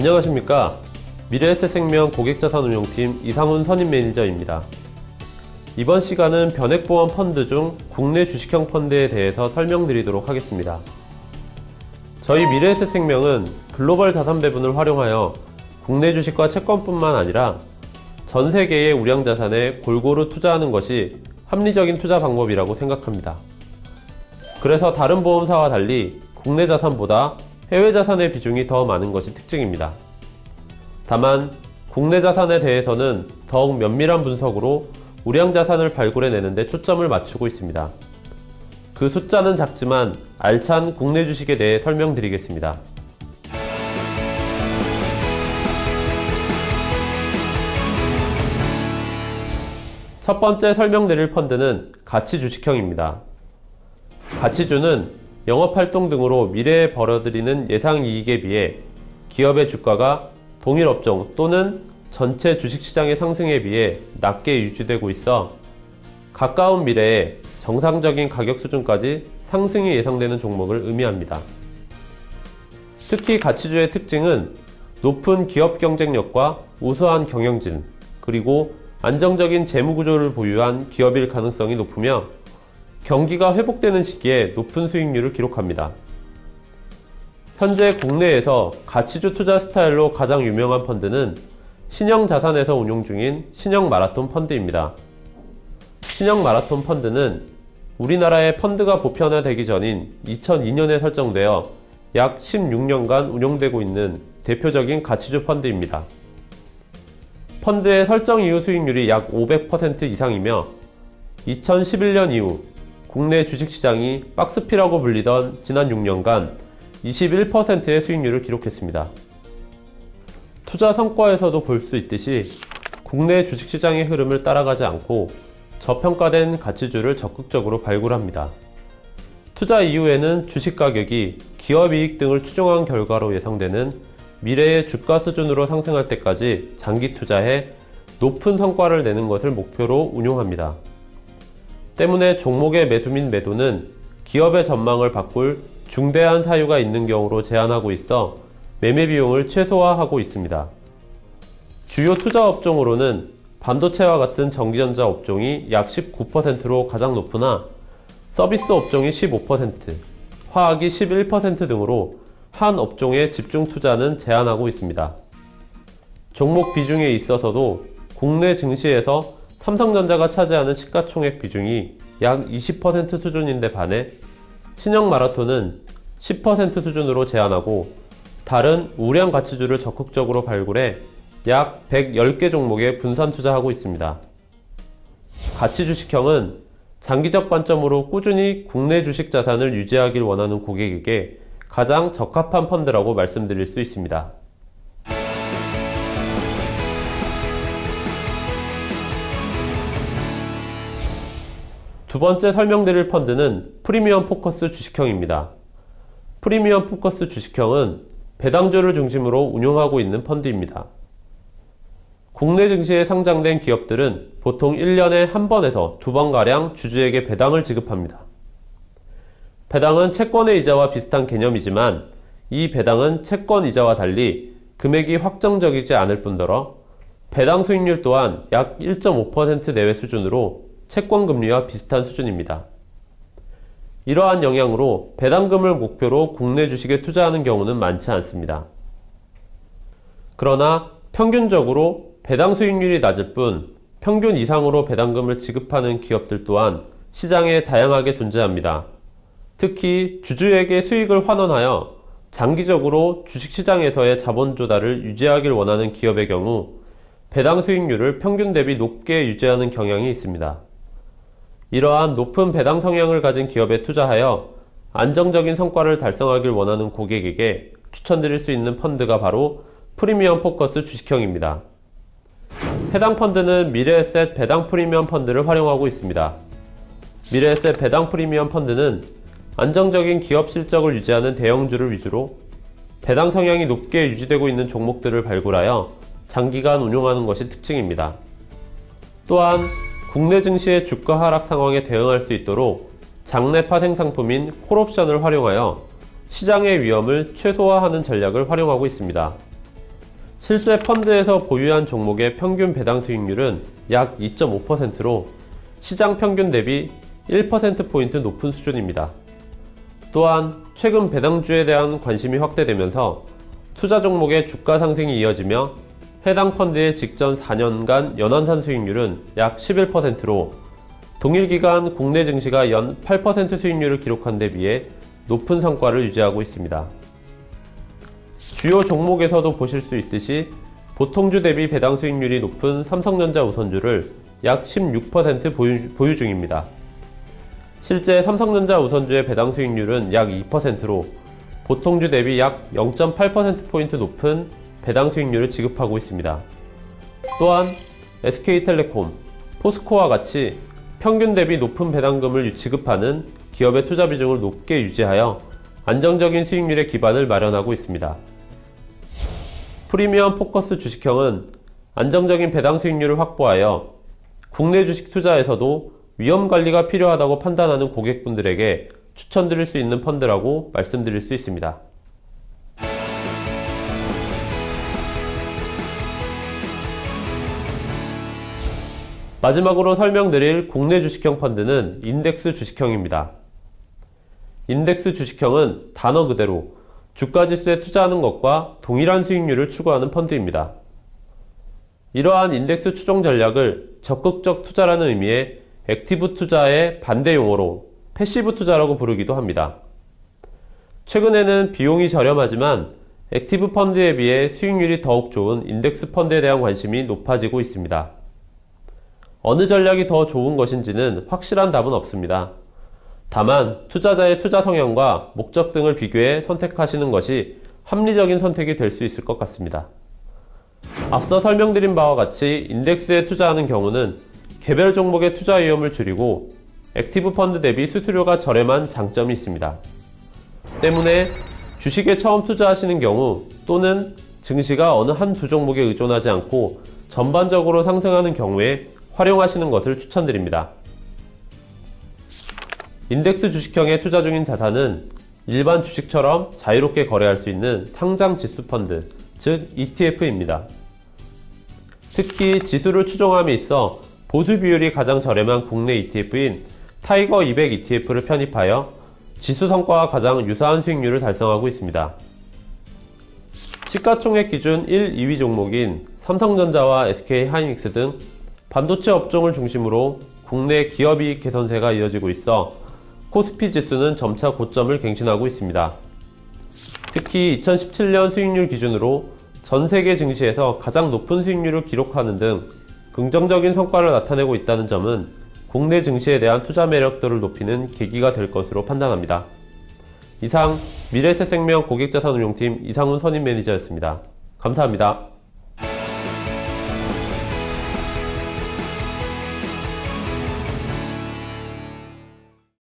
안녕하십니까. 미래에셋생명 고객자산운용팀 이상훈 선임 매니저입니다. 이번 시간은 변액보험 펀드 중 국내 주식형 펀드에 대해서 설명드리도록 하겠습니다. 저희 미래에셋생명은 글로벌 자산 배분을 활용하여 국내 주식과 채권뿐만 아니라 전 세계의 우량자산에 골고루 투자하는 것이 합리적인 투자 방법이라고 생각합니다. 그래서 다른 보험사와 달리 국내 자산보다 해외 자산의 비중이 더 많은 것이 특징입니다. 다만 국내 자산에 대해서는 더욱 면밀한 분석으로 우량 자산을 발굴해내는 데 초점을 맞추고 있습니다. 그 숫자는 작지만 알찬 국내 주식에 대해 설명드리겠습니다. 첫 번째 설명드릴 펀드는 가치 주식형입니다. 가치주는 영업활동 등으로 미래에 벌어들이는 예상이익에 비해 기업의 주가가 동일 업종 또는 전체 주식시장의 상승에 비해 낮게 유지되고 있어 가까운 미래에 정상적인 가격 수준까지 상승이 예상되는 종목을 의미합니다. 특히 가치주의 특징은 높은 기업 경쟁력과 우수한 경영진, 그리고 안정적인 재무구조를 보유한 기업일 가능성이 높으며 경기가 회복되는 시기에 높은 수익률을 기록합니다. 현재 국내에서 가치주 투자 스타일로 가장 유명한 펀드는 신영자산에서 운용 중인 신영마라톤 펀드입니다. 신영마라톤 펀드는 우리나라의 펀드가 보편화되기 전인 2002년에 설정되어 약 16년간 운용되고 있는 대표적인 가치주 펀드입니다. 펀드의 설정 이후 수익률이 약 500% 이상이며 2011년 이후 국내 주식시장이 박스피라고 불리던 지난 6년간 21%의 수익률을 기록했습니다. 투자 성과에서도 볼 수 있듯이 국내 주식시장의 흐름을 따라가지 않고 저평가된 가치주를 적극적으로 발굴합니다. 투자 이후에는 주식 가격이 기업 이익 등을 추정한 결과로 예상되는 미래의 주가 수준으로 상승할 때까지 장기 투자해 높은 성과를 내는 것을 목표로 운용합니다. 때문에 종목의 매수 및 매도는 기업의 전망을 바꿀 중대한 사유가 있는 경우로 제한하고 있어 매매 비용을 최소화하고 있습니다. 주요 투자 업종으로는 반도체와 같은 전기전자 업종이 약 19%로 가장 높으나 서비스 업종이 15%, 화학이 11% 등으로 한 업종에 집중 투자는 제한하고 있습니다. 종목 비중에 있어서도 국내 증시에서 삼성전자가 차지하는 시가총액 비중이 약 20% 수준인데 반해 신영마라톤은 10% 수준으로 제한하고 다른 우량 가치주를 적극적으로 발굴해 약 110개 종목에 분산 투자하고 있습니다. 가치 주식형은 장기적 관점으로 꾸준히 국내 주식 자산을 유지하길 원하는 고객에게 가장 적합한 펀드라고 말씀드릴 수 있습니다. 두 번째 설명드릴 펀드는 프리미엄 포커스 주식형입니다. 프리미엄 포커스 주식형은 배당주를 중심으로 운용하고 있는 펀드입니다. 국내 증시에 상장된 기업들은 보통 1년에 한 번에서 2번가량 주주에게 배당을 지급합니다. 배당은 채권의 이자와 비슷한 개념이지만 이 배당은 채권 이자와 달리 금액이 확정적이지 않을 뿐더러 배당 수익률 또한 약 1.5% 내외 수준으로 채권 금리와 비슷한 수준입니다. 이러한 영향으로 배당금을 목표로 국내 주식에 투자하는 경우는 많지 않습니다. 그러나 평균적으로 배당 수익률이 낮을 뿐 평균 이상으로 배당금을 지급하는 기업들 또한 시장에 다양하게 존재합니다. 특히 주주에게 수익을 환원하여 장기적으로 주식시장에서의 자본 조달을 유지하길 원하는 기업의 경우 배당 수익률을 평균 대비 높게 유지하는 경향이 있습니다. 이러한 높은 배당 성향을 가진 기업에 투자하여 안정적인 성과를 달성하길 원하는 고객에게 추천드릴 수 있는 펀드가 바로 프리미엄 포커스 주식형입니다. 해당 펀드는 미래에셋 배당 프리미엄 펀드를 활용하고 있습니다. 미래에셋 배당 프리미엄 펀드는 안정적인 기업 실적을 유지하는 대형주를 위주로 배당 성향이 높게 유지되고 있는 종목들을 발굴하여 장기간 운용하는 것이 특징입니다. 또한 국내 증시의 주가 하락 상황에 대응할 수 있도록 장내 파생 상품인 콜옵션을 활용하여 시장의 위험을 최소화하는 전략을 활용하고 있습니다. 실제 펀드에서 보유한 종목의 평균 배당 수익률은 약 2.5%로 시장 평균 대비 1%포인트 높은 수준입니다. 또한 최근 배당주에 대한 관심이 확대되면서 투자 종목의 주가 상승이 이어지며 해당 펀드의 직전 4년간 연환산 수익률은 약 11%로 동일 기간 국내 증시가 연 8% 수익률을 기록한 데 비해 높은 성과를 유지하고 있습니다. 주요 종목에서도 보실 수 있듯이 보통주 대비 배당 수익률이 높은 삼성전자 우선주를 약 16% 보유 중입니다. 실제 삼성전자 우선주의 배당 수익률은 약 2%로 보통주 대비 약 0.8%포인트 높은 배당 수익률을 지급하고 있습니다. 또한 SK텔레콤, 포스코와 같이 평균 대비 높은 배당금을 지급하는 기업의 투자 비중을 높게 유지하여 안정적인 수익률의 기반을 마련하고 있습니다. 프리미엄 포커스 주식형은 안정적인 배당 수익률을 확보하여 국내 주식 투자에서도 위험 관리가 필요하다고 판단하는 고객분들에게 추천드릴 수 있는 펀드라고 말씀드릴 수 있습니다. 마지막으로 설명드릴 국내 주식형 펀드는 인덱스 주식형입니다. 인덱스 주식형은 단어 그대로 주가지수에 투자하는 것과 동일한 수익률을 추구하는 펀드입니다. 이러한 인덱스 추종 전략을 적극적 투자라는 의미의 액티브 투자의 반대 용어로 패시브 투자라고 부르기도 합니다. 최근에는 비용이 저렴하지만 액티브 펀드에 비해 수익률이 더욱 좋은 인덱스 펀드에 대한 관심이 높아지고 있습니다. 어느 전략이 더 좋은 것인지는 확실한 답은 없습니다. 다만 투자자의 투자 성향과 목적 등을 비교해 선택하시는 것이 합리적인 선택이 될 수 있을 것 같습니다. 앞서 설명드린 바와 같이 인덱스에 투자하는 경우는 개별 종목의 투자 위험을 줄이고 액티브 펀드 대비 수수료가 저렴한 장점이 있습니다. 때문에 주식에 처음 투자하시는 경우 또는 증시가 어느 한두 종목에 의존하지 않고 전반적으로 상승하는 경우에 활용하시는 것을 추천드립니다. 인덱스 주식형에 투자 중인 자산은 일반 주식처럼 자유롭게 거래할 수 있는 상장 지수 펀드, 즉 ETF입니다. 특히 지수를 추종함에 있어 보수 비율이 가장 저렴한 국내 ETF인 타이거 200 ETF를 편입하여 지수 성과와 가장 유사한 수익률을 달성하고 있습니다. 시가총액 기준 1, 2위 종목인 삼성전자와 SK하이닉스 등 반도체 업종을 중심으로 국내 기업이익 개선세가 이어지고 있어 코스피 지수는 점차 고점을 갱신하고 있습니다. 특히 2017년 수익률 기준으로 전 세계 증시에서 가장 높은 수익률을 기록하는 등 긍정적인 성과를 나타내고 있다는 점은 국내 증시에 대한 투자 매력도를 높이는 계기가 될 것으로 판단합니다. 이상 미래에셋생명 고객자산운용팀 이상훈 선임 매니저였습니다. 감사합니다.